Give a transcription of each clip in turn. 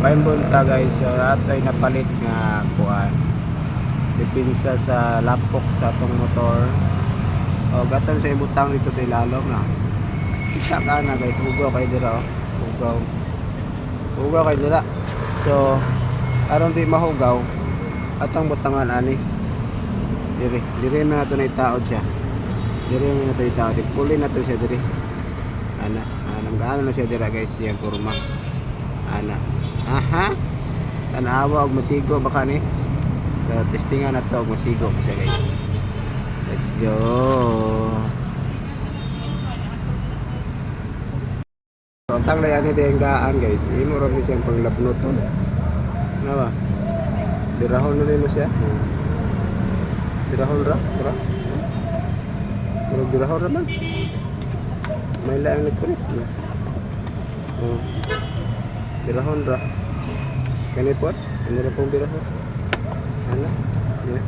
Pahimbunta guys, so ato'y napalit nga kuan. Dipinsa sa lapok sa atong motor. O gaton sa ibutang dito sa ilalom na. Kita ka na guys, ugaw kay dira oh. Ugaw. Ugaw kay dira. So aron di mahugaw atong butangan ani. Diri na nato na itaod siya. Diri na nato itaod. Puli na to siya diri. Ana, gaano na siya dira guys, siyang kurma. Ana. Aha. Tanawa og masigo baka ni. So testingan na to og masigo ko siya guys. Let's go. So tang na yan gaan guys. Imo ra ni siyang panglabnot to. Na ba? Dirahon na rin mo siya. Dirahon ra, ra. Pero dirahon ra man. May laang nagkulit. Oh. Birahon ra. Kani po? Ano ra pong birahon? Ano? Yeah.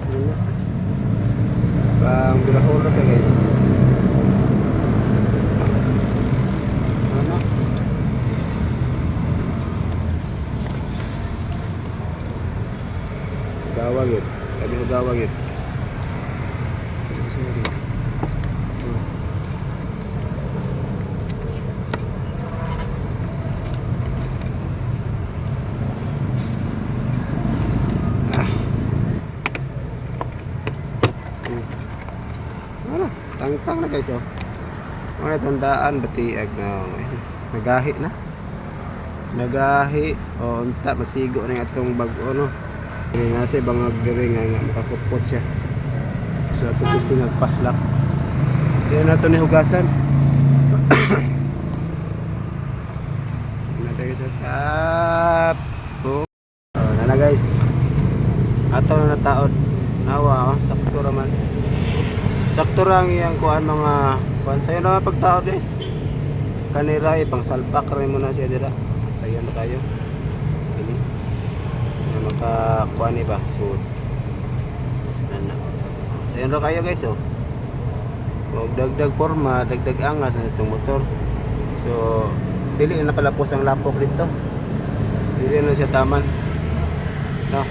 Ano? Pang birahon ra siya guys. Ano? Gawag yun. Kami mo gawag yun. Ano siya guys? Tangtang na guys oh. Mga tandaan batiag na nagahi na. Nagahi o unta masigo na atong bag-o no. Diri nga siya bangag diri nga makakupot siya. So ato gusto nagpaslak. Dili na to ni hugasan. Nata guys tap. Oh, na guys. Ato na nataod. Nawa oh, sakto ra man. Sakto lang yang kuan mga kuan sayo na pagtao guys. Kaniray pang salpak rin mo na siya dira. Sayo na tayo. Ini. Na maka kuan ni ba sud. Ana. Sayo na kayo guys oh. Wag dagdag forma, dagdag angas sa itong motor. So dili na palapos ang lapok dito. Dili na siya taman. No.